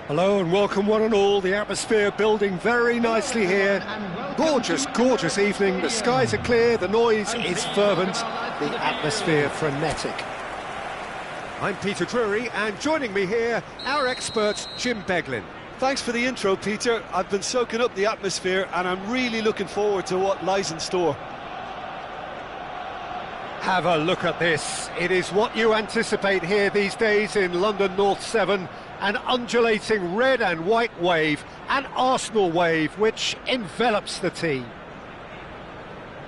Hello and welcome one and all. The atmosphere building very nicely here. Gorgeous, gorgeous evening. The skies are clear, the noise is fervent, the atmosphere frenetic. I'm Peter Drury, and joining me here, our expert, Jim Beglin. Thanks for the intro, Peter. I've been soaking up the atmosphere and I'm really looking forward to what lies in store. Have a look at this. It is what you anticipate here these days in London North 7. An undulating red and white wave, an Arsenal wave which envelops the team.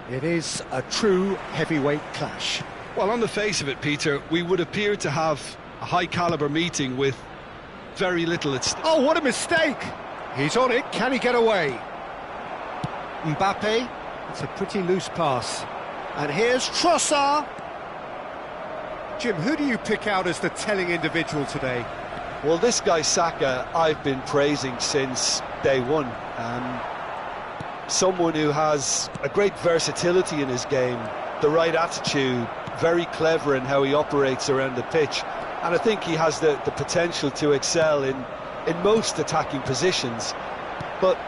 It is a true heavyweight clash. Well, on the face of it, Peter, we would appear to have a high-caliber meeting with very little at stake. Oh, what a mistake! He's on it, can he get away? Mbappe, it's a pretty loose pass. And here's Trossard. Jim, who do you pick out as the telling individual today? Well, this guy Saka, I've been praising since day one. Someone who has a great versatility in his game, the right attitude, very clever in how he operates around the pitch. And I think he has the potential to excel in most attacking positions. But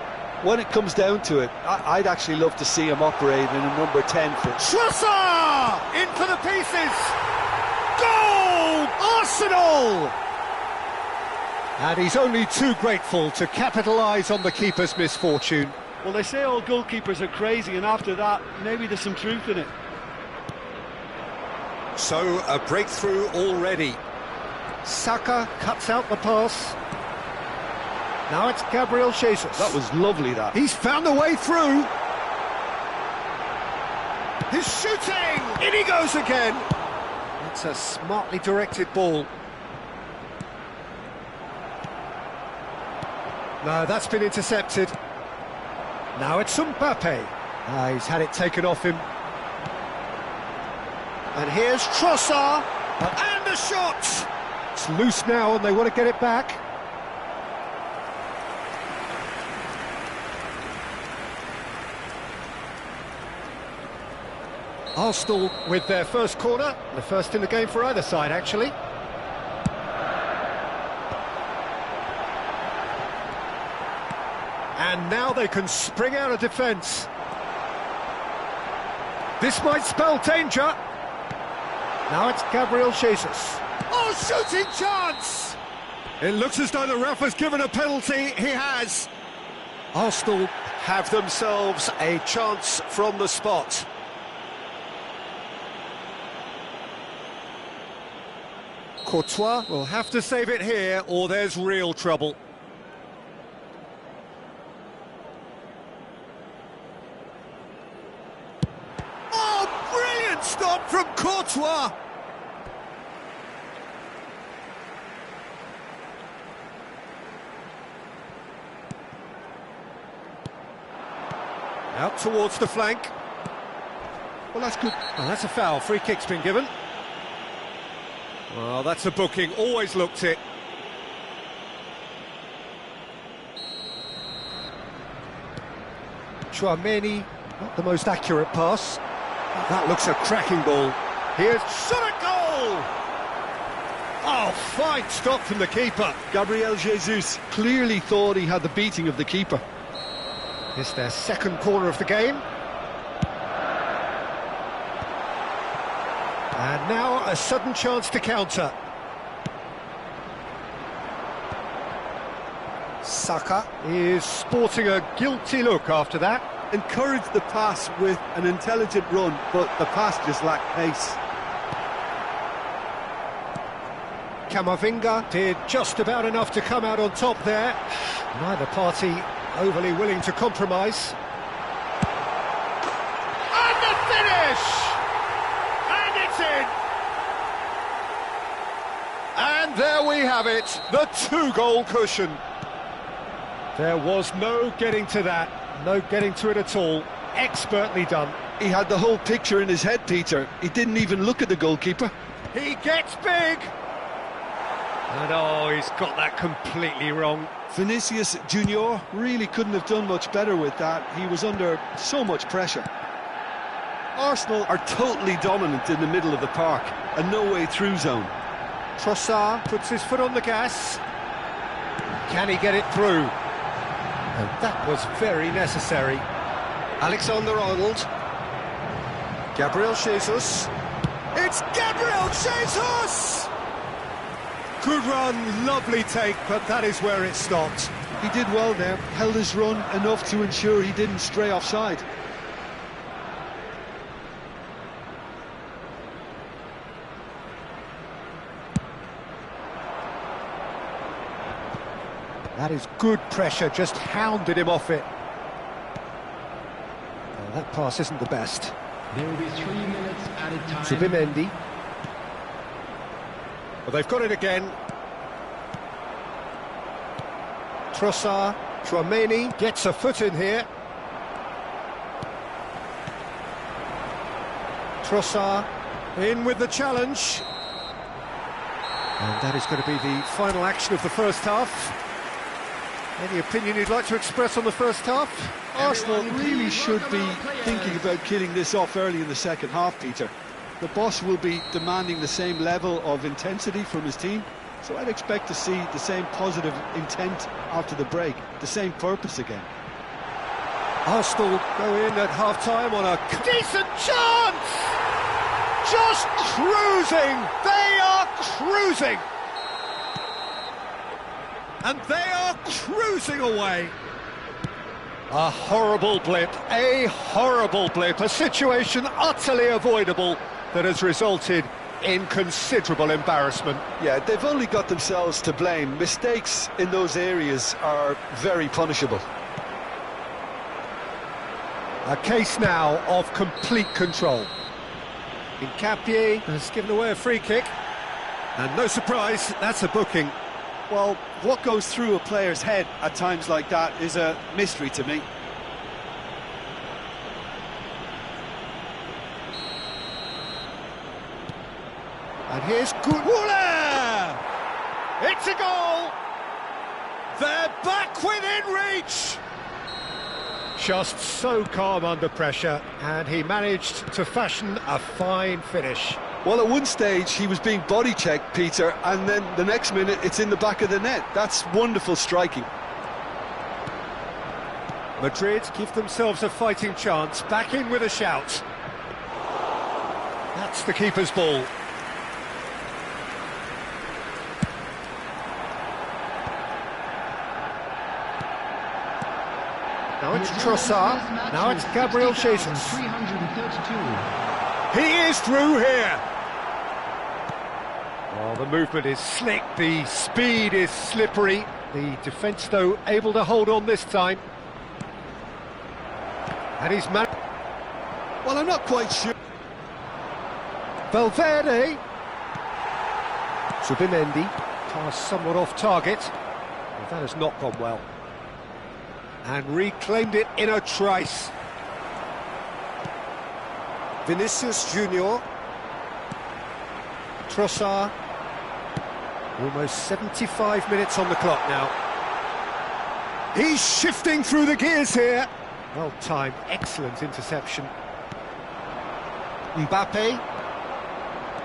when it comes down to it, I'd actually love to see him operate in a number 10 for... Trossard! In for the pieces! Goal! Arsenal! And he's only too grateful to capitalise on the keeper's misfortune. Well, they say all goalkeepers are crazy, and after that, maybe there's some truth in it. So, a breakthrough already. Saka cuts out the pass. Now it's Gabriel Jesus. That was lovely, that. He's found a way through. He's shooting! In he goes again! It's a smartly directed ball. No, that's been intercepted. Now it's Mbappe. He's had it taken off him. And here's Trossard. And a shot! It's loose now and they want to get it back. Arsenal with their first corner. The first in the game for either side, actually. And now they can spring out of defence. This might spell danger. Now it's Gabriel Jesus. Oh, shooting chance! It looks as though the ref has given a penalty. He has. Arsenal have themselves a chance from the spot. Courtois will have to save it here, or there's real trouble. Stop from Courtois! Out towards the flank. Well, that's good. Oh, that's a foul. Free kick's been given. Well, that's a booking. Always looked it. Chouameni, not the most accurate pass. That looks a cracking ball. Here's shot at goal! Oh, fine stop from the keeper. Gabriel Jesus clearly thought he had the beating of the keeper. It's their second corner of the game. And now a sudden chance to counter. Saka is sporting a guilty look after that. Encouraged the pass with an intelligent run, but the pass just lacked pace. Camavinga did just about enough to come out on top there. Neither party overly willing to compromise. And the finish! And it's in! And there we have it, the two-goal cushion. There was no getting to that. No getting to it at all. Expertly done. He had the whole picture in his head, Peter. He didn't even look at the goalkeeper. He gets big! And oh, he's got that completely wrong. Vinicius Junior really couldn't have done much better with that. He was under so much pressure. Arsenal are totally dominant in the middle of the park, a no-way-through zone. Trossard puts his foot on the gas. Can he get it through? And that was very necessary. Alexander-Arnold. Gabriel Jesus. It's Gabriel Jesus! Good run, lovely take, but that is where it stopped. He did well there, held his run enough to ensure he didn't stray offside. That is good pressure, just hounded him off it. Oh, that pass isn't the best. There will be 3 minutes added time. Zubimendi. Well, they've got it again. Trossard, Tchouaméni gets a foot in here. Trossard in with the challenge. And that is going to be the final action of the first half. Any opinion you'd like to express on the first half? Arsenal really should be thinking about killing this off early in the second half, Peter. The boss will be demanding the same level of intensity from his team, so I'd expect to see the same positive intent after the break, the same purpose again. Arsenal go in at half-time on a decent chance! Just cruising! They are cruising! And they are cruising away! A horrible blip, a situation utterly avoidable that has resulted in considerable embarrassment. Yeah, they've only got themselves to blame. Mistakes in those areas are very punishable. A case now of complete control. Nkapie has given away a free kick. And no surprise, that's a booking. Well, what goes through a player's head at times like that is a mystery to me. And here's Goulet! It's a goal! They're back within reach! Just so calm under pressure, and he managed to fashion a fine finish. Well, at one stage he was being body checked, Peter, and then the next minute it's in the back of the net. That's wonderful striking. Madrid give themselves a fighting chance, back in with a shout. That's the keeper's ball. Now it's Trossard, now it's Gabriel Jesus. 332. He is through here! Oh, the movement is slick, the speed is slippery. The defence, though, able to hold on this time. And he's man. Well, I'm not quite sure. Valverde. Zubimendi. Pass somewhat off target. Well, that has not gone well. And reclaimed it in a trice. Vinicius Junior. Trossard. Almost 75 minutes on the clock now. He's shifting through the gears here. Well timed, excellent interception. Mbappe.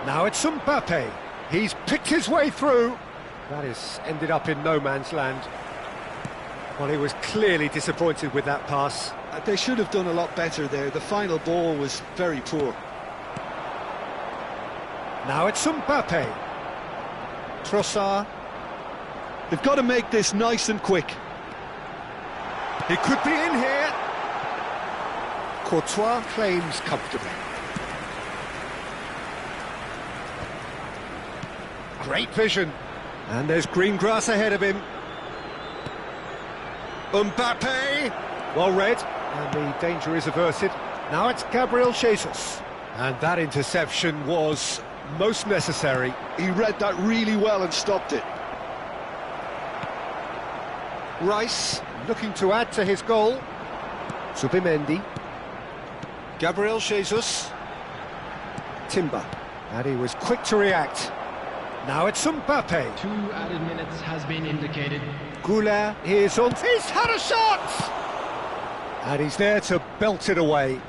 Now it's Mbappe. He's picked his way through. That has ended up in no man's land. Well, he was clearly disappointed with that pass. They should have done a lot better there. The final ball was very poor. Now it's Mbappe. Trossard. They've got to make this nice and quick. He could be in here. Courtois claims comfortably. Great vision. And there's green grass ahead of him. Mbappe! Well read, and the danger is averted. Now it's Gabriel Jesus. And that interception was most necessary. He read that really well and stopped it. Rice looking to add to his goal. Zubimendi. Gabriel Jesus. Timber. And he was quick to react. Now it's Mbappe. 2 added minutes has been indicated. Goulet is on. He's had a shot! And he's there to belt it away.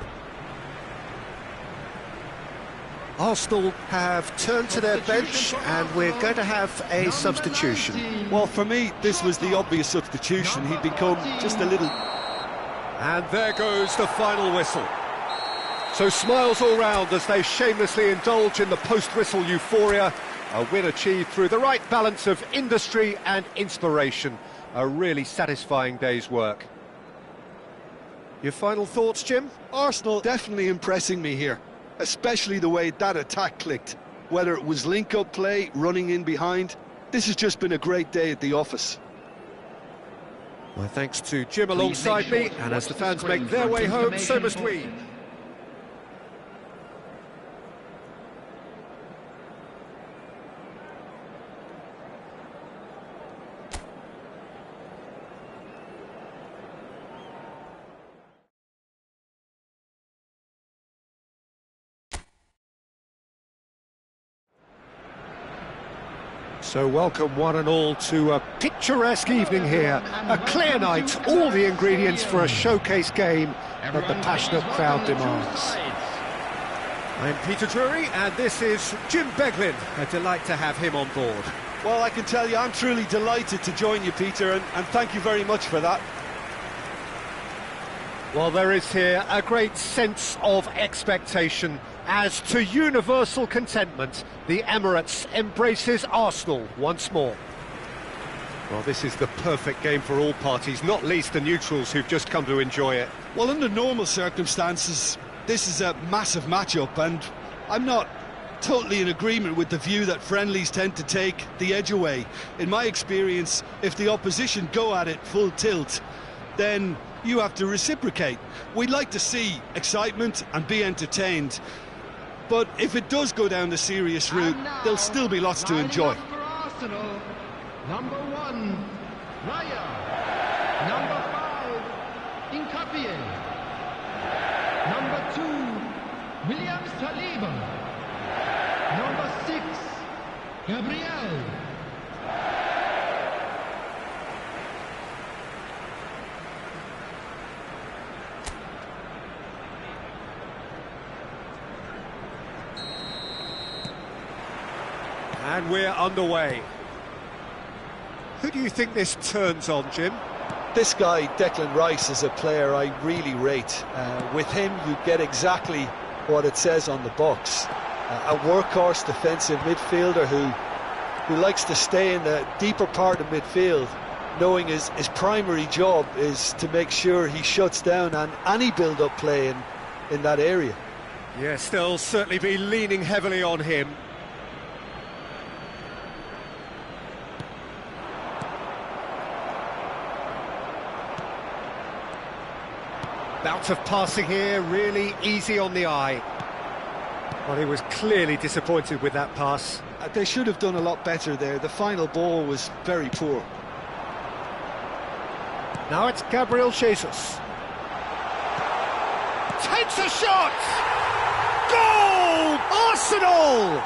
Arsenal have turned to their bench and we're going to have a substitution. Well, for me, this was the obvious substitution. He'd become just a little... And there goes the final whistle. So smiles all round as they shamelessly indulge in the post-whistle euphoria. A win achieved through the right balance of industry and inspiration. A really satisfying day's work. Your final thoughts, Jim? Arsenal definitely impressing me here, especially the way that attack clicked. Whether it was link-up play, running in behind, this has just been a great day at the office. My thanks to Jim alongside me, and as the fans make their way home, so must we. So welcome one and all to a picturesque evening here, a clear night, all the ingredients for a showcase game that the passionate crowd demands. I'm Peter Drury and this is Jim Beglin, a delight to have him on board. Well, I can tell you I'm truly delighted to join you, Peter, and thank you very much for that. Well, there is here a great sense of expectation as to universal contentment, the Emirates embraces Arsenal once more. Well, this is the perfect game for all parties, not least the neutrals who've just come to enjoy it. Well, under normal circumstances, this is a massive matchup, and I'm not totally in agreement with the view that friendlies tend to take the edge away. In my experience, if the opposition go at it full tilt, then you have to reciprocate. We'd like to see excitement and be entertained, but if it does go down the serious route, there'll still be lots to enjoy. For Arsenal, number 1, Raya. Number 5, Incapie. Number 2, William Saliba. Number 6, Gabriel. And we're underway. Who do you think this turns on, Jim? This guy, Declan Rice, is a player I really rate. With him, you get exactly what it says on the box. A workhorse defensive midfielder who likes to stay in the deeper part of midfield, knowing his primary job is to make sure he shuts down any build-up play in that area. Yes, they'll certainly be leaning heavily on him. Bout of passing here, really easy on the eye. Well, he was clearly disappointed with that pass. They should have done a lot better there. The final ball was very poor. Now it's Gabriel Jesus. Takes a shot! Goal! Arsenal!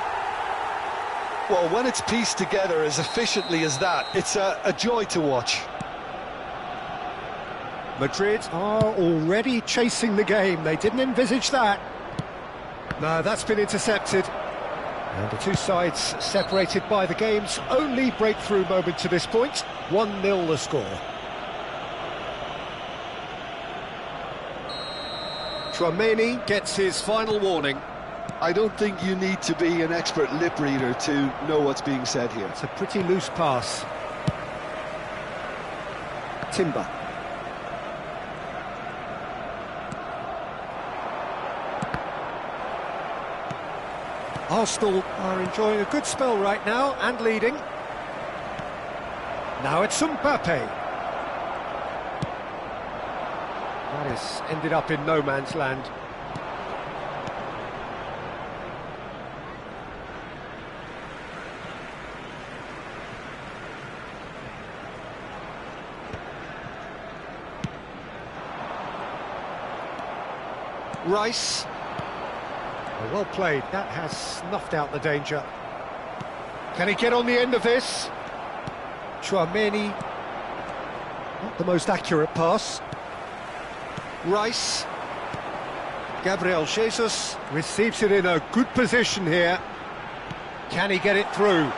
Well, when it's pieced together as efficiently as that, it's a joy to watch. Madrid are already chasing the game. They didn't envisage that. No, that's been intercepted. And the two sides separated by the game's only breakthrough moment to this point. 1-0 the score. Tchouaméni gets his final warning. I don't think you need to be an expert lip reader to know what's being said here. It's a pretty loose pass. Timber. Arsenal are enjoying a good spell right now and leading. Now it's Mbappe. That has ended up in no man's land. Rice. Well played, that has snuffed out the danger. Can he get on the end of this? Tchouaméni, not the most accurate pass. Rice. Gabriel Jesus. Receives it in a good position here. Can he get it through?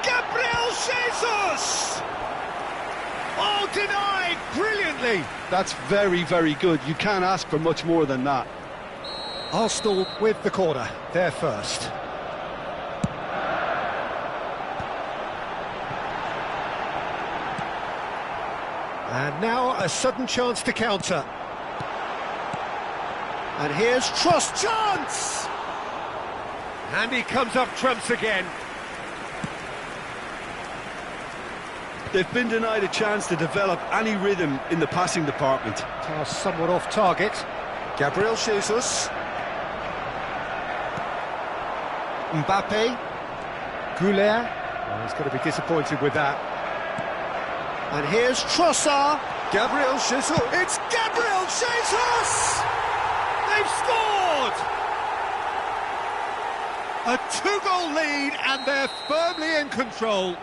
Gabriel Jesus! Oh, denied brilliantly. That's very, very good. You can't ask for much more than that. Arsenal with the corner, they're first. And now a sudden chance to counter. And here's Tross, chance! And he comes up trumps again. They've been denied a chance to develop any rhythm in the passing department. Pass somewhat off target. Gabriel Jesus. Mbappe. Goulet. Oh, he's going to be disappointed with that. And here's Trossard. Gabriel Jesus. It's Gabriel Jesus! They've scored! A two-goal lead and they're firmly in control.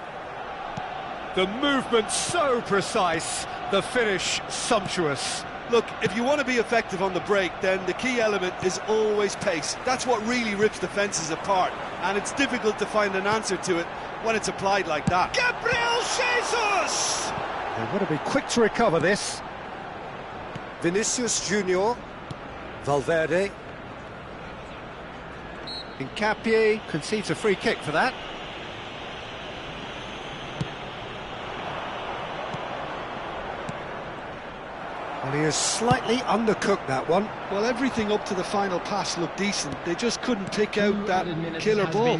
The movement so precise, the finish sumptuous. Look, if you want to be effective on the break, then the key element is always pace. That's what really rips defences apart, and it's difficult to find an answer to it when it's applied like that. Gabriel Jesus! They've got to be quick to recover this. Vinicius Junior. Valverde. Hincapié concedes a free kick for that. Well, he has slightly undercooked that one. Well, everything up to the final pass looked decent. They just couldn't pick out that killer ball.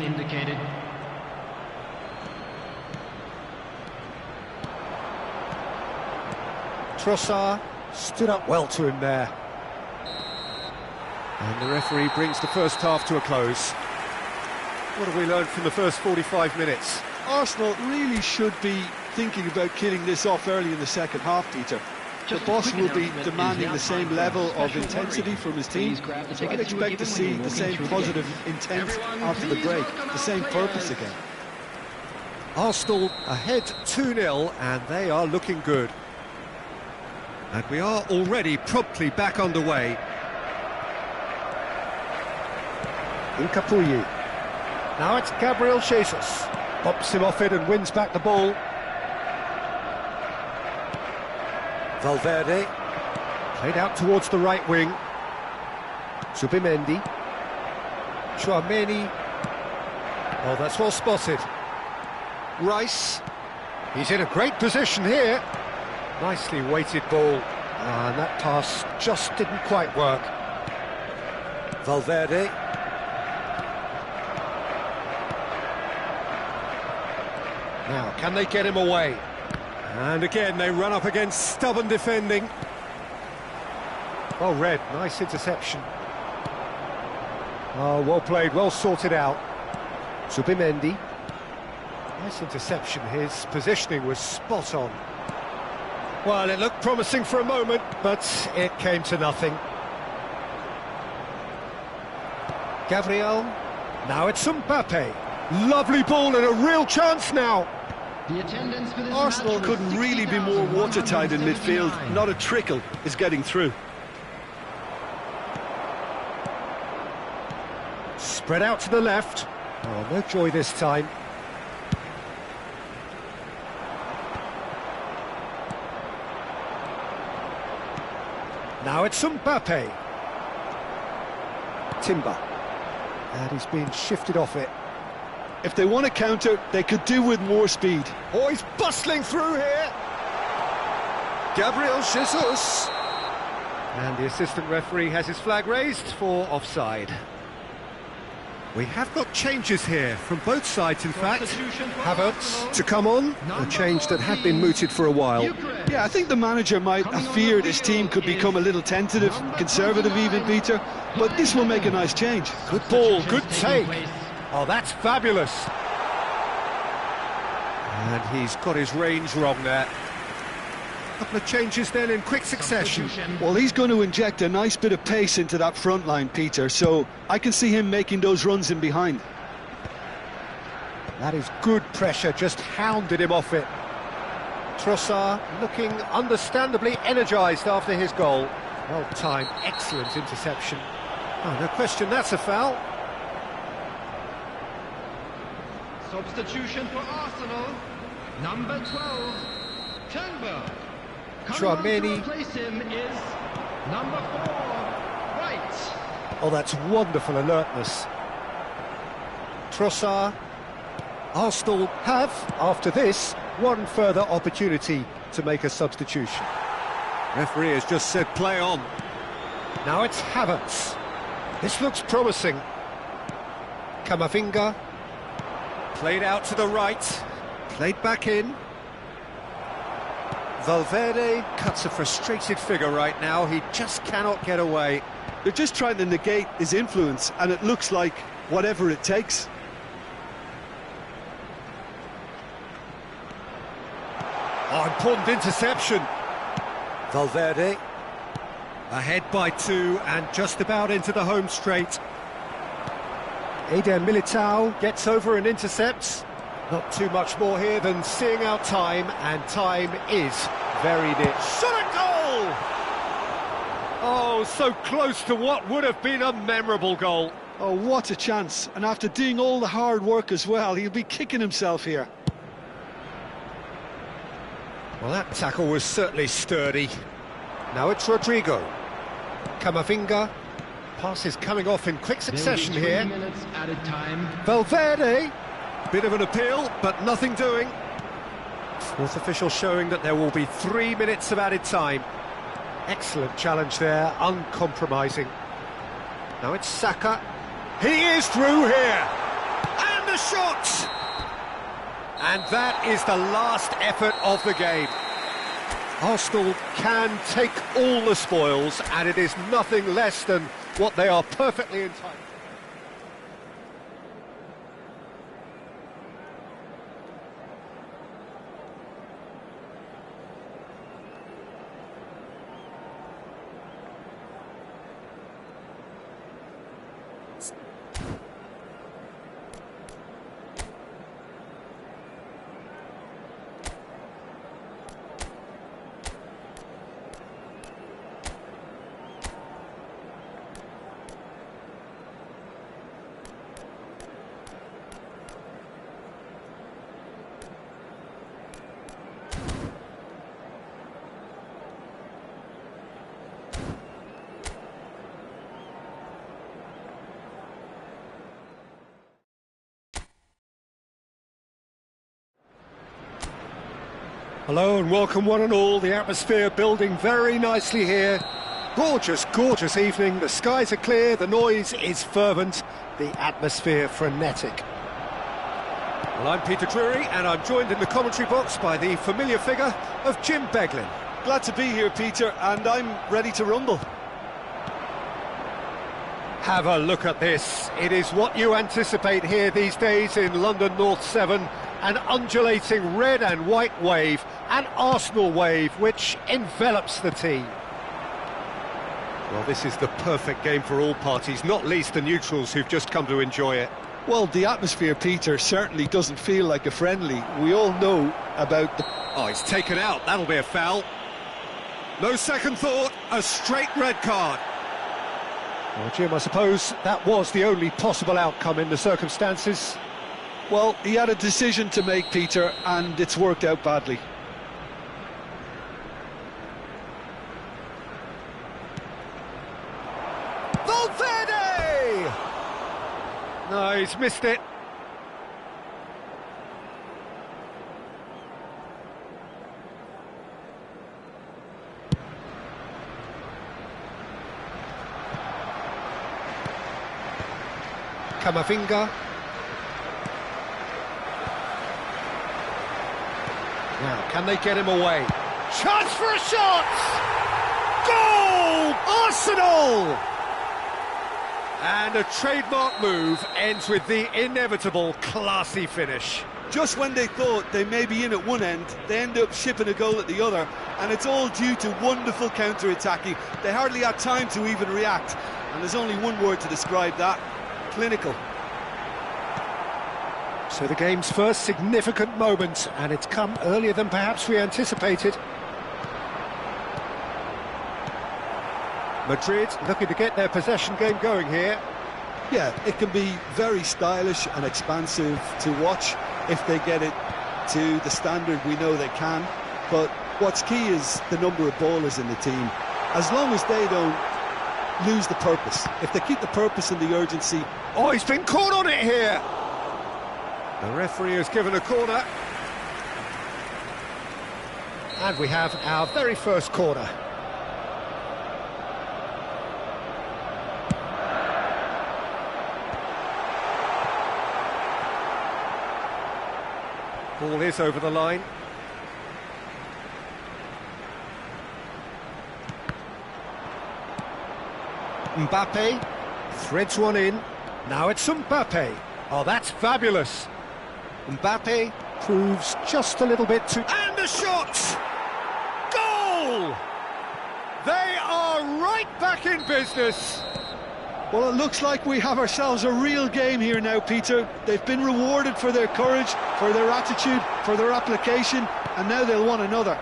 Trossard stood up well to him there. And the referee brings the first half to a close. What have we learned from the first 45 minutes? Arsenal really should be thinking about killing this off early in the second half, Peter. The boss will be demanding the same level of intensity from his team, so I'd expect to see the same positive intent after the break, the same purpose again. Arsenal ahead 2-0 and they are looking good. And we are already promptly back underway. Hincapié. Now it's Gabriel Jesus. Pops him off it and wins back the ball. Valverde. Played out towards the right wing. Zubimendi. Chouameni. Oh, that's well spotted. Rice. He's in a great position here. Nicely weighted ball. And that pass just didn't quite work. Valverde. Now, can they get him away? And again, they run up against stubborn defending. Well read, nice interception. Oh, well played, well sorted out. Zubimendi. Nice interception, his positioning was spot on. Well, it looked promising for a moment, but it came to nothing. Gabriel. Now it's Mbappe. Lovely ball and a real chance now. Arsenal couldn't really be more watertight in midfield. Not a trickle is getting through. Spread out to the left. Oh, no joy this time. Now it's Mbappe. Timber. And he's being shifted off it. If they want to counter, they could do with more speed. Oh, he's bustling through here. Gabriel Jesus. And the assistant referee has his flag raised for offside. We have got changes here from both sides, in fact. Havertz to come on, a change that had been mooted for a while. Yeah, I think the manager might have feared his team could become a little tentative, conservative even, Peter, but this will make a nice change. Good ball, good take. Oh, that's fabulous. And he's got his range wrong there. A couple of changes then in quick succession. Well, he's going to inject a nice bit of pace into that front line, Peter, so I can see him making those runs in behind. That is good pressure, just hounded him off it. Trossard looking understandably energised after his goal. Well timed, excellent interception. Oh, no question, that's a foul. Substitution for Arsenal, number 12, Turnbull. Tchouaméni. To replace him is number 4, White. Oh, that's wonderful alertness. Trossard. Arsenal have, after this, one further opportunity to make a substitution. Referee has just said play on. Now it's Havertz. This looks promising. Camavinga. Played out to the right. Played back in. Valverde cuts a frustrated figure right now. He just cannot get away. They're just trying to negate his influence, and it looks like whatever it takes. Oh, important interception. Valverde. Ahead by 2 and just about into the home straight. Eder Militao gets over and intercepts. Not too much more here than seeing out time, and time is very near. Shot a goal! Oh, so close to what would have been a memorable goal. Oh, what a chance. And after doing all the hard work as well, he'll be kicking himself here. Well, that tackle was certainly sturdy. Now it's Rodrigo. Camavinga. Pass is coming off in quick succession here. 3 minutes added time. Valverde. Bit of an appeal, but nothing doing. Fourth official showing that there will be 3 minutes of added time. Excellent challenge there, uncompromising. Now it's Saka. He is through here. And the shot! And that is the last effort of the game. Arsenal can take all the spoils, and it is nothing less than what they are perfectly entitled. Hello and welcome one and all. The atmosphere building very nicely here. Gorgeous, gorgeous evening. The skies are clear, the noise is fervent, the atmosphere frenetic. Well, I'm Peter Drury and I'm joined in the commentary box by the familiar figure of Jim Beglin. Glad to be here, Peter, and I'm ready to rumble. Have a look at this. It is what you anticipate here these days in London North 7. An undulating red and white wave, an Arsenal wave which envelops the team. Well, this is the perfect game for all parties, not least the neutrals who've just come to enjoy it. Well, the atmosphere, Peter, certainly doesn't feel like a friendly. We all know about the... Oh, he's taken out. That'll be a foul. No second thought, a straight red card. Well, Jim, I suppose that was the only possible outcome in the circumstances. Well, he had a decision to make, Peter, and it's worked out badly. Valverde! No, he's missed it. Camavinga. Now, can they get him away? Chance for a shot! Goal! Arsenal! And a trademark move ends with the inevitable classy finish. Just when they thought they may be in at one end, they end up shipping a goal at the other, and it's all due to wonderful counter-attacking. They hardly had time to even react, and there's only one word to describe that: clinical. So the game's first significant moment, and it's come earlier than perhaps we anticipated. Madrid looking to get their possession game going here. Yeah, it can be very stylish and expansive to watch if they get it to the standard we know they can. But what's key is the number of ballers in the team. As long as they don't lose the purpose, if they keep the purpose and the urgency. Oh, he's been caught on it here! The referee has given a corner. And we have our very first corner. Ball is over the line. Mbappe threads one in. Now it's Mbappe. Oh, that's fabulous. Mbappe proves just a little bit too... And a shot! Goal! They are right back in business. Well, it looks like we have ourselves a real game here now, Peter. They've been rewarded for their courage, for their attitude, for their application, and now they'll want another.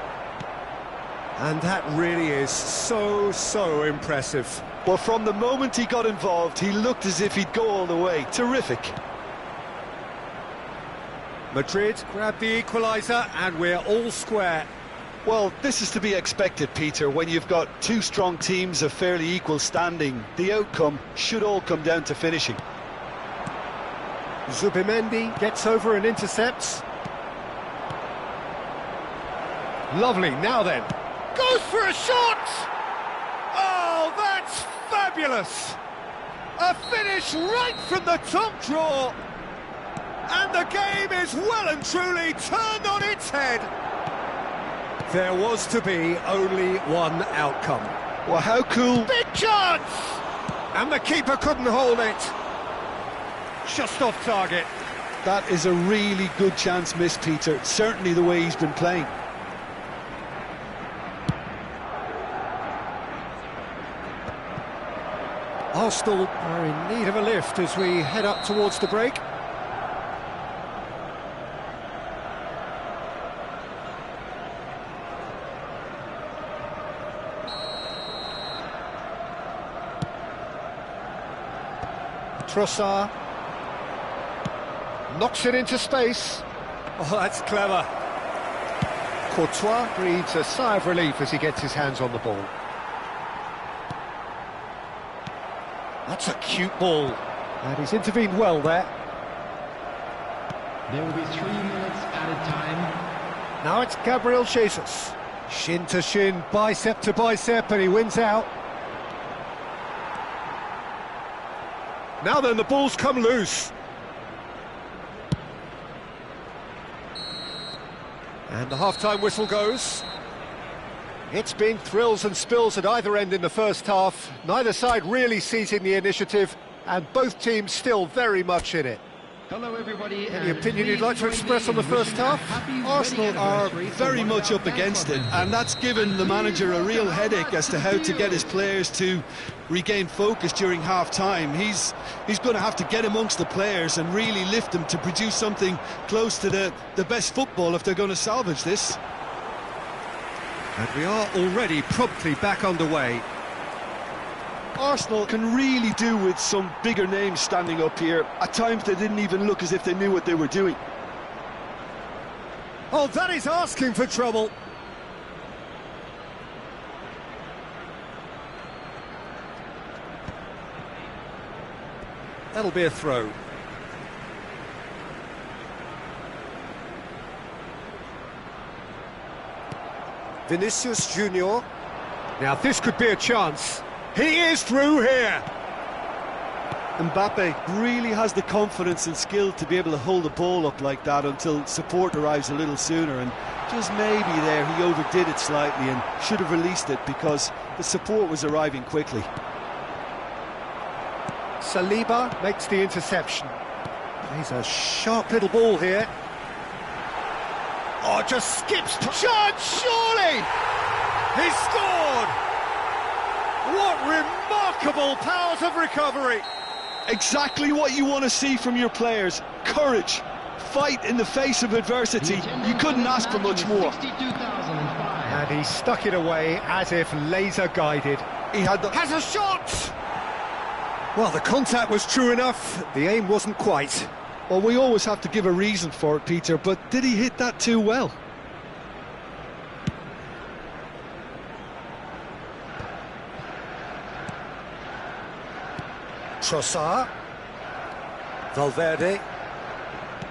And that really is so impressive. Well, from the moment he got involved, he looked as if he'd go all the way. Terrific. Madrid grabbed the equaliser, and we're all square. Well, this is to be expected, Peter. When you've got two strong teams of fairly equal standing, the outcome should all come down to finishing. Zubimendi gets over and intercepts. Lovely, now then. Goes for a shot! Oh, that's fabulous! A finish right from the top drawer! And the game is well and truly turned on its head! There was to be only one outcome. Well, how cool. Big chance! And the keeper couldn't hold it. Just off target. That is a really good chance missed, Peter. Certainly the way he's been playing. Arsenal are in need of a lift as we head up towards the break. Trossard knocks it into space. Oh, that's clever. Courtois breathes a sigh of relief as he gets his hands on the ball. That's a cute ball. And he's intervened well there. There will be 3 minutes added time. Now it's Gabriel Jesus. Shin to shin, bicep to bicep, and he wins out. Now then, the ball's come loose. And the half-time whistle goes. It's been thrills and spills at either end in the first half. Neither side really seizing the initiative, and both teams still very much in it. Hello everybody. Any opinion you'd like to express on the first half? Arsenal are very much up against it, and that's given the manager a real headache as to how to get his players to regain focus during half-time. He's going to have to get amongst the players and really lift them to produce something close to the best football if they're going to salvage this. And we are already promptly back underway. Arsenal can really do with some bigger names standing up here. At times they didn't even look as if they knew what they were doing. Oh, that is asking for trouble. That'll be a throw. Vinicius Junior. Now this could be a chance. He is through here. Mbappe really has the confidence and skill to be able to hold the ball up like that until support arrives a little sooner, and just maybe there he overdid it slightly and should have released it because the support was arriving quickly. Saliba makes the interception. He's a sharp little ball here. Oh, just skips. Chance, surely! He scored! What remarkable powers of recovery! Exactly what you want to see from your players. Courage, fight in the face of adversity. You couldn't ask for much more. And he stuck it away as if laser guided. He had the... Has a shot! Well, the contact was true enough, the aim wasn't quite. Well, we always have to give a reason for it, Peter, but did he hit that too well? Trossard. Valverde.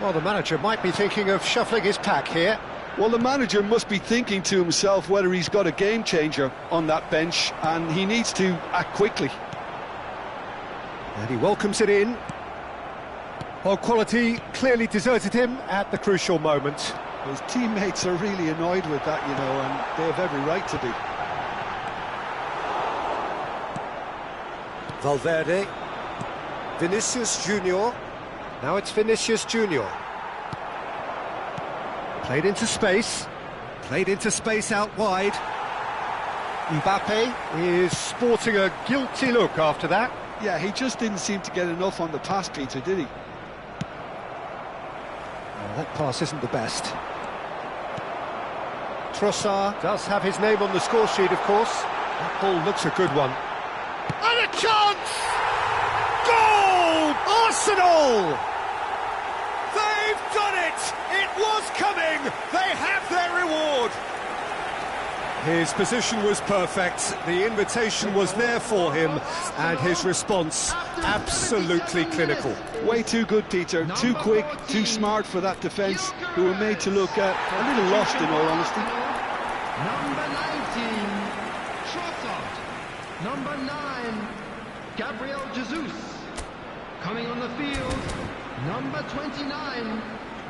Well, the manager might be thinking of shuffling his pack here. Well, the manager must be thinking to himself whether he's got a game changer on that bench, and he needs to act quickly. And he welcomes it in. Well, quality clearly deserted him at the crucial moment. His teammates are really annoyed with that, you know, and they have every right to be. Valverde. Vinicius Junior. Now it's Vinicius Junior. Played into space. Played into space out wide. Mbappe is sporting a guilty look after that. Yeah, he just didn't seem to get enough on the pass, Peter, did he? Well, that pass isn't the best. Trossard does have his name on the score sheet, of course. That ball looks a good one. And a chance! Goal! Arsenal! They've done it! It was coming! They have their reward! His position was perfect, the invitation was there for him, and his response absolutely clinical. Way too good, Peter. Too quick, too smart for that defence, who were made to look a little lost, in all honesty. Number 19, Trossard. Number 9, Gabriel Jesus. Coming on the field, number 29.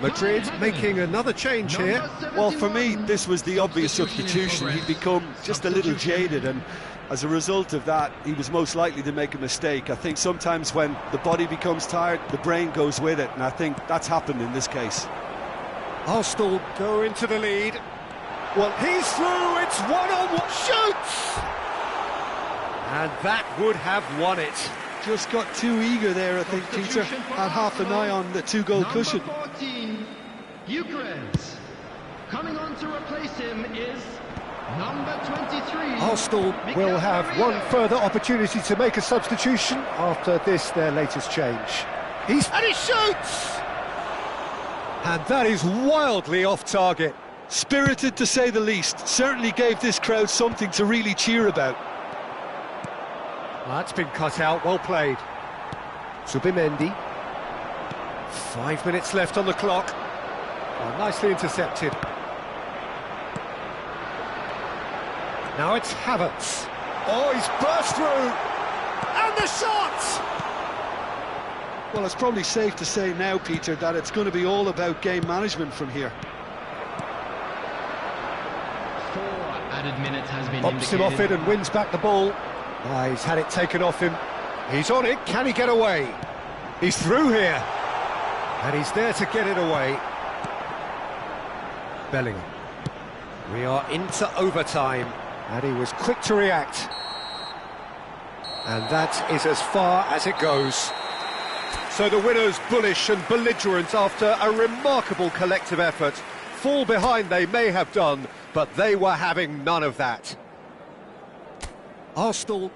Madrid making another change here. Well, for me, this was the obvious substitution. He'd become just a little jaded, and as a result of that, he was most likely to make a mistake. I think sometimes when the body becomes tired, the brain goes with it, and I think that's happened in this case. Arsenal go into the lead. Well, he's through, it's one-on-one, shoots! And that would have won it. Just got too eager there, I think, Peter. Had half an eye on the two-goal cushion. Number 14, Eucharist. Coming on to replace him is number 23. Arsenal will have one further opportunity to make a substitution after this, their latest change. And he shoots! And that is wildly off target. Spirited, to say the least. Certainly gave this crowd something to really cheer about. That's been cut out, well played. Zubimendi. 5 minutes left on the clock. Oh, nicely intercepted. Now it's Havertz. Oh, he's burst through! And the shot! Well, it's probably safe to say now, Peter, that it's going to be all about game management from here. 4 added minutes has been Bumps him off it and wins back the ball. Ah, he's had it taken off him. He's on it, can he get away? He's through here. And he's there to get it away. Bellingham. We are into overtime. And he was quick to react. And that is as far as it goes. So the winners bullish and belligerent after a remarkable collective effort. Fall behind they may have done, but they were having none of that. Arsenal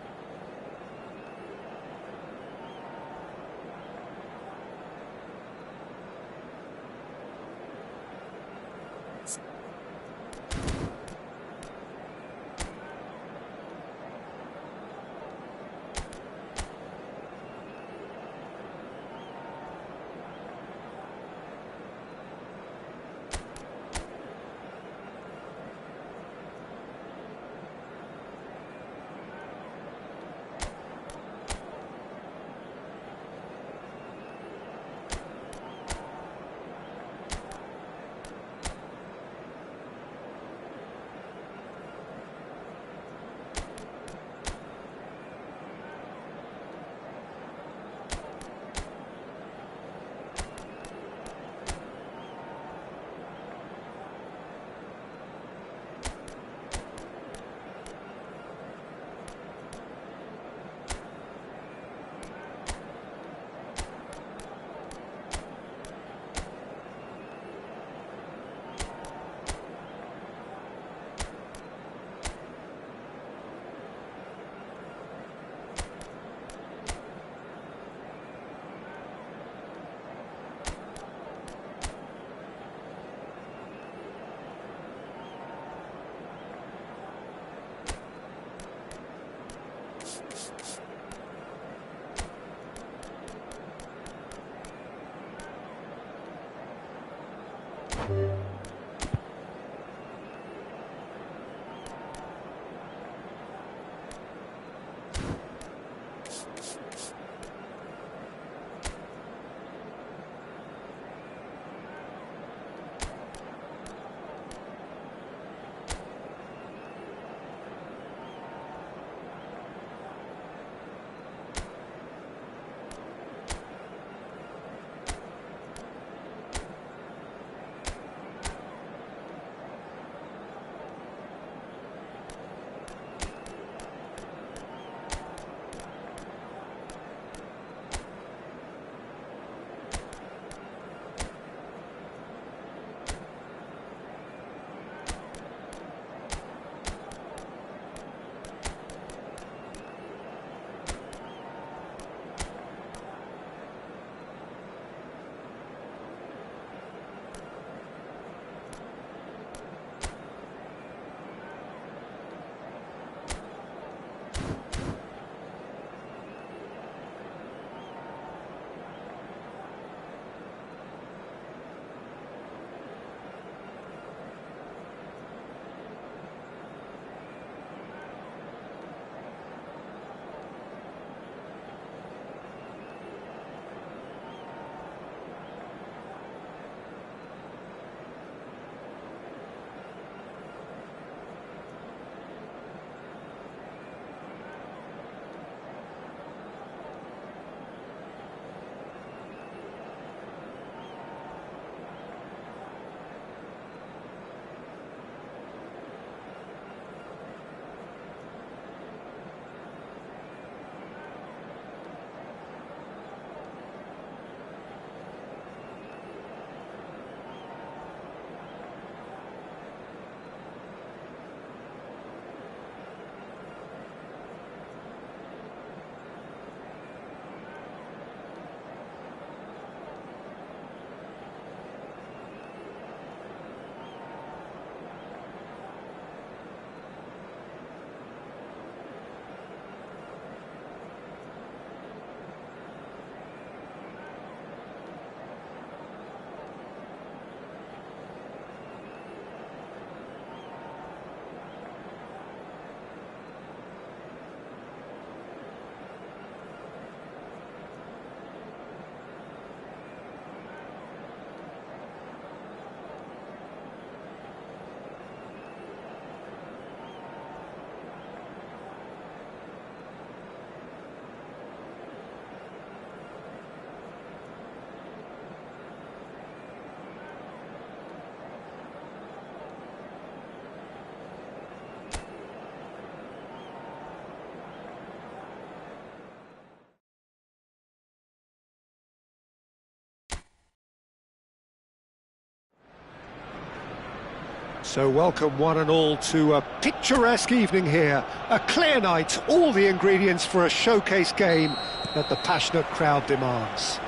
So welcome one and all to a picturesque evening here. A clear night, all the ingredients for a showcase game that the passionate crowd demands.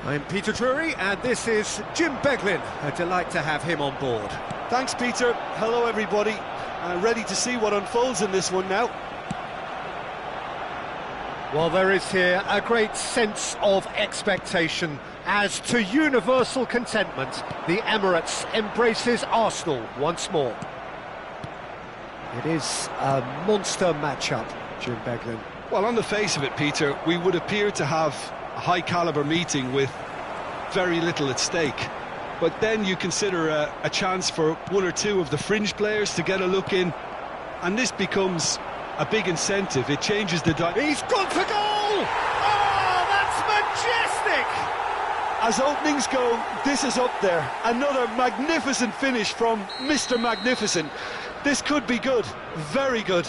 I'm Peter Drury and this is Jim Beglin. A delight to have him on board. Thanks, Peter. Hello, everybody. Ready to see what unfolds in this one now. Well, there is here a great sense of expectation as to universal contentment. The Emirates embraces Arsenal once more. It is a monster matchup, Jim Beglin. Well, on the face of it, Peter, we would appear to have a high-caliber meeting with very little at stake. But then you consider a chance for one or two of the fringe players to get a look in, and this becomes a big incentive. It changes the... He's gone for goal! Oh, that's majestic! As openings go, this is up there. Another magnificent finish from Mr. Magnificent. This could be good, very good.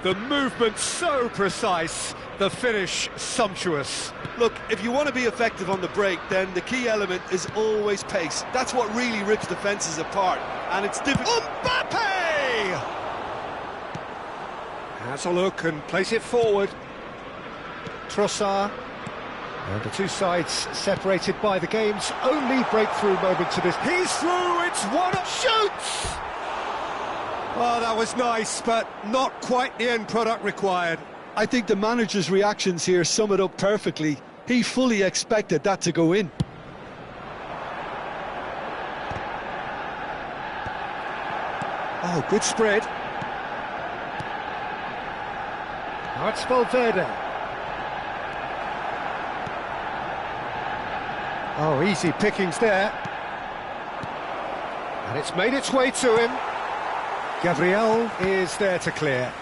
The movement so precise, the finish sumptuous. Look, if you want to be effective on the break, then the key element is always pace. That's what really rips defences apart, and it's difficult. Mbappe! Has a look and place it forward. Trossard. And the two sides separated by the game's only breakthrough moment to this. He's through, it's one, shoots! Oh, that was nice, but not quite the end product required. I think the manager's reactions here sum it up perfectly. He fully expected that to go in. Oh, good spread. Now it's Valverde. Oh, easy pickings there. And it's made its way to him. Gabriel is there to clear.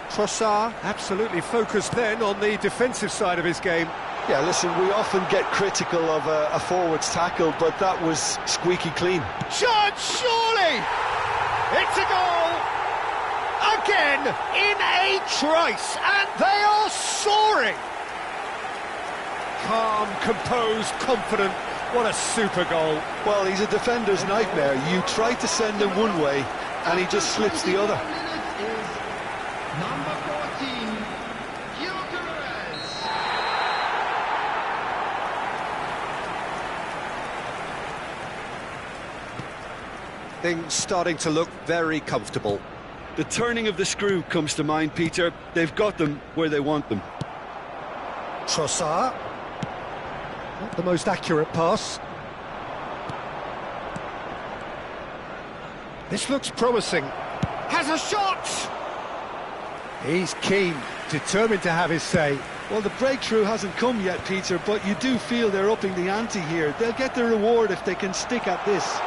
Trossard absolutely focused then on the defensive side of his game. Yeah, listen, we often get critical of a forward's tackle, but that was squeaky clean. Shot, surely! It's a goal! Again, in a trice, and they are soaring! Calm, composed, confident. What a super goal. Well, he's a defender's nightmare. You try to send him one way, and he just slips the other. Number 14, Gyökeres. Things starting to look very comfortable. The turning of the screw comes to mind, Peter. They've got them where they want them. Trossard. Not the most accurate pass. This looks promising. Has a shot! He's keen, determined to have his say. Well, the breakthrough hasn't come yet, Peter, but you do feel they're upping the ante here. They'll get the reward if they can stick at this.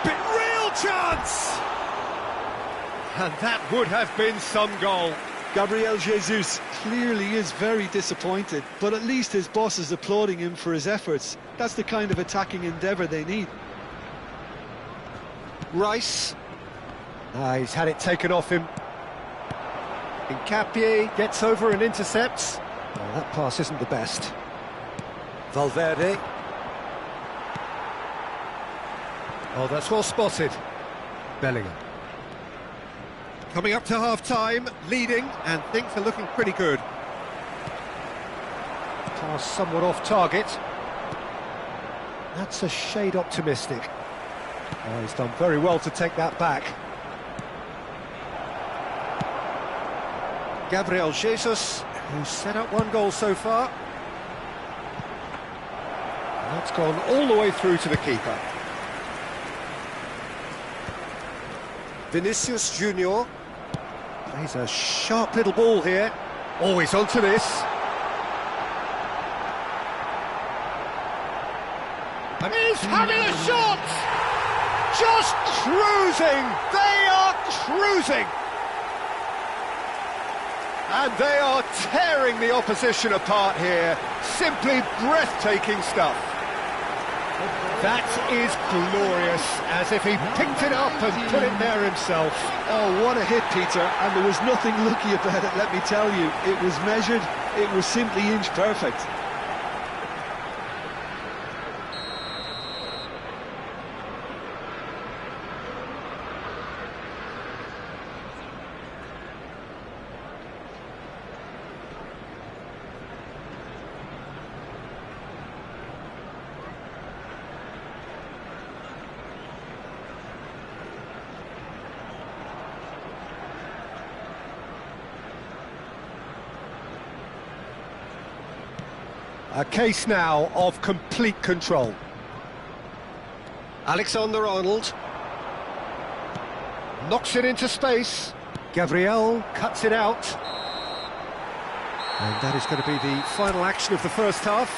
But real chance! And that would have been some goal. Gabriel Jesus clearly is very disappointed, but at least his boss is applauding him for his efforts. That's the kind of attacking endeavour they need. Rice. He's had it taken off him. Hincapié gets over and intercepts. Oh, that pass isn't the best. Valverde. Oh, that's well spotted. Bellingham. Coming up to half-time, leading, and things are looking pretty good. Pass somewhat off target. That's a shade optimistic. Oh, he's done very well to take that back. Gabriel Jesus, who's set up one goal so far. And that's gone all the way through to the keeper. Vinicius Junior. Plays a sharp little ball here. Always onto this. And he's having a shot! Just cruising! They are cruising! And they are tearing the opposition apart here. Simply breathtaking stuff. That is glorious, as if he picked it up and put it there himself. Oh, what a hit, Peter, and there was nothing lucky about it, let me tell you. It was measured, it was simply inch perfect. A case now of complete control. Alexander-Arnold. Knocks it into space. Gabriel cuts it out. And that is going to be the final action of the first half.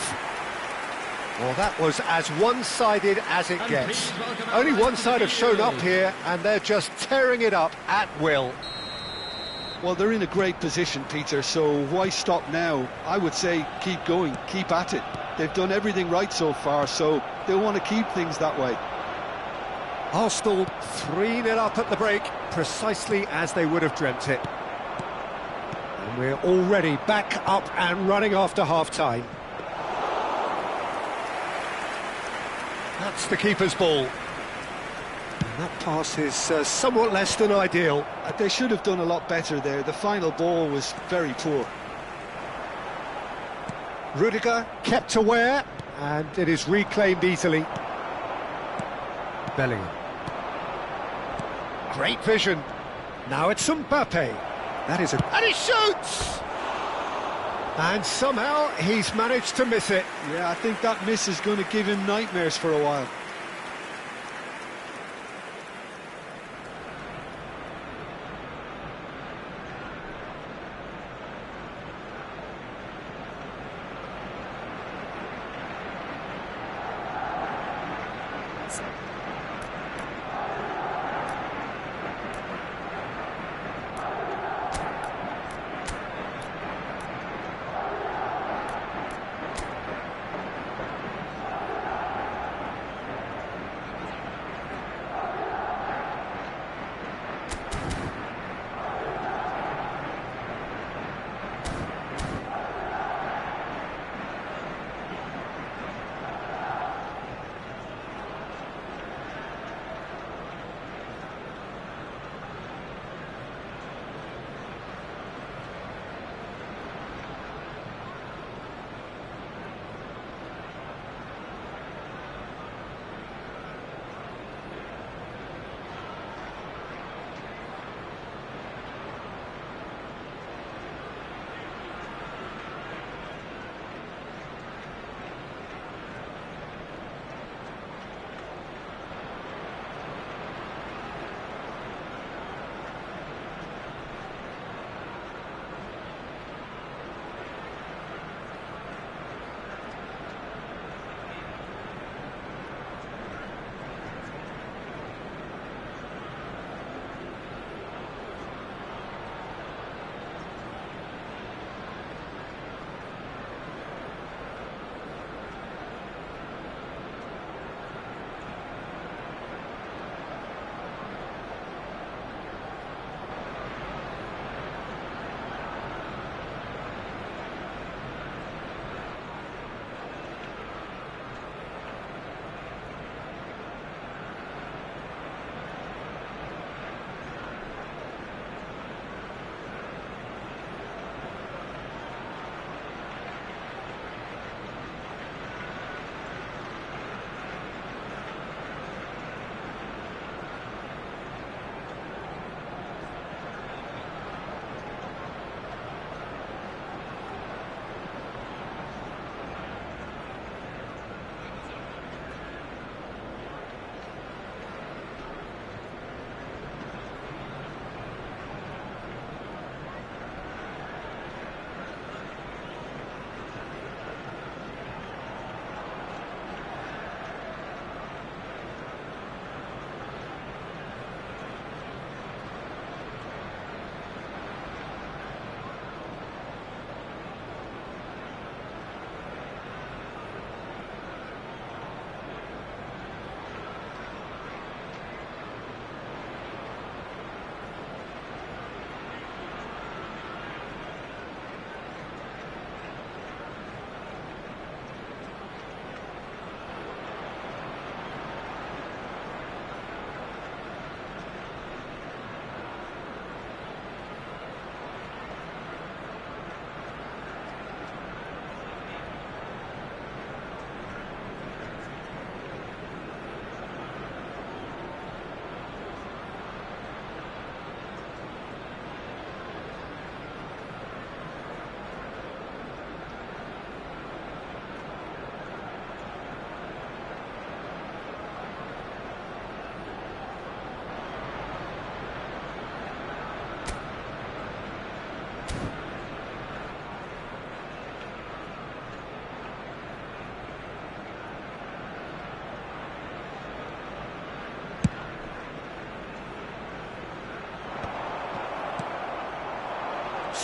Well, that was as one-sided as it gets. Only one side have shown up here, and they're just tearing it up at will. Well, they're in a great position, Peter, so why stop now? I would say keep going, keep at it. They've done everything right so far, so they'll want to keep things that way. Arsenal 3-0 up at the break, precisely as they would have dreamt it. And we're already back up and running after half-time. That's the keeper's ball. And that pass is somewhat less than ideal. They should have done a lot better there. The final ball was very poor. Rudiger kept aware, and it is reclaimed easily. Bellingham. Great vision. Now it's Mbappe. That is and he shoots! And somehow he's managed to miss it. Yeah, I think that miss is going to give him nightmares for a while.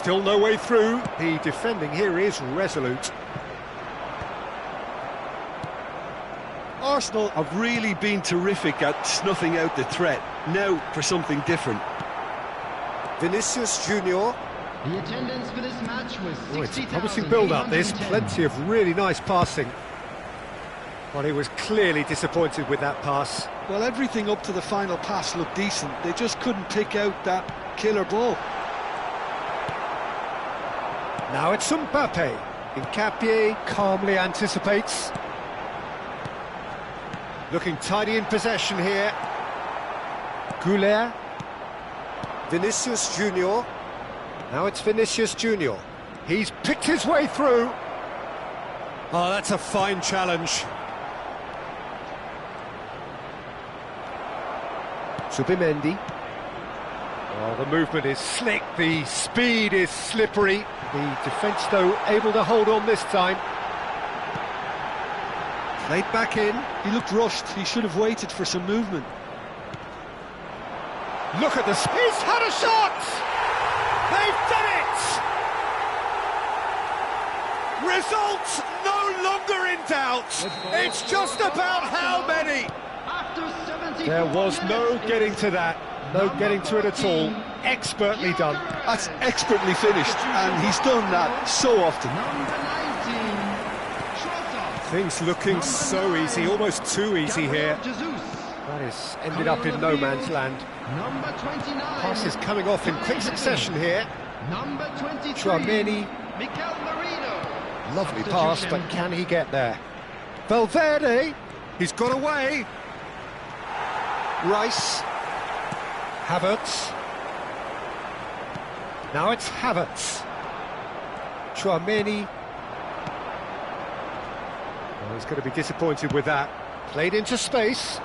Still no way through. The defending here is resolute. Arsenal have really been terrific at snuffing out the threat. Now for something different. Vinicius Junior. The attendance for this match was 60,000. Oh, it's a promising build-up, this. Plenty of really nice passing. But he was clearly disappointed with that pass. Well, everything up to the final pass looked decent. They just couldn't pick out that killer ball. Now it's Mbappe. Nkapie calmly anticipates. Looking tidy in possession here. Goulet. Vinicius Junior. Now it's Vinicius Junior. He's picked his way through. Oh, that's a fine challenge. Subimendi. Oh, the movement is slick, the speed is slippery. The defence, though, able to hold on this time. Played back in. He looked rushed. He should have waited for some movement. Look at the speed. He's had a shot! They've done it! Results no longer in doubt. It's just about how many. There was no getting to that. No getting to it at all. Expertly done. That's expertly finished, and he's done that so often. Things looking so easy, almost too easy here. That is ended up in no man's land. Passes coming off in quick succession here. Chouameni. Lovely pass, but can he get there? Valverde. He's got away. Rice. Havertz. Now it's Havertz. Chouameni. Oh, he's going to be disappointed with that. Played into space.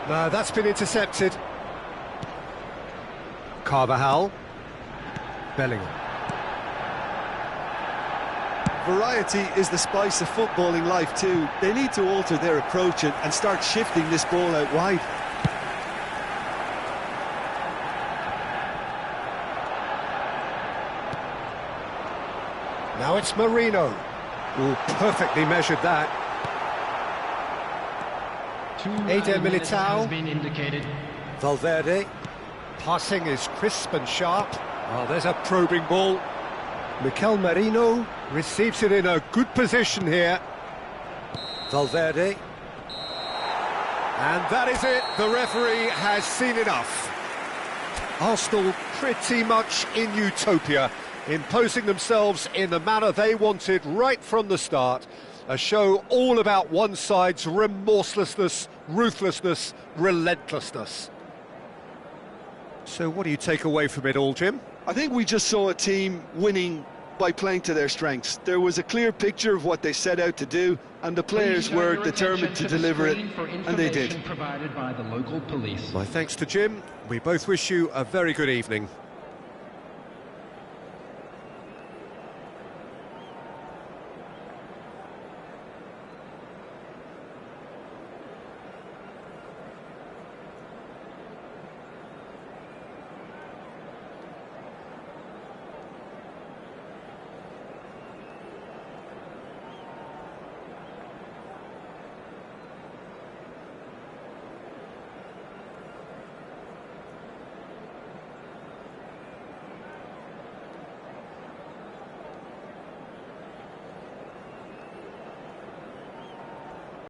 No, that's been intercepted. Carvajal. Bellingham. Variety is the spice of footballing life too. They need to alter their approach and start shifting this ball out wide. Now it's Marino. Oh, perfectly measured that. Eder Militao. Has been indicated. Valverde. Passing is crisp and sharp. Oh, there's a probing ball. Mikel Merino receives it in a good position here. Valverde. And that is it. The referee has seen enough. Arsenal pretty much in utopia, imposing themselves in the manner they wanted right from the start. A show all about one side's remorselessness, ruthlessness, relentlessness. So what do you take away from it all, Jim? I think we just saw a team winning by playing to their strengths. There was a clear picture of what they set out to do, and the players were determined to deliver it, and they did. Provided by the local police. My thanks to Jim. We both wish you a very good evening.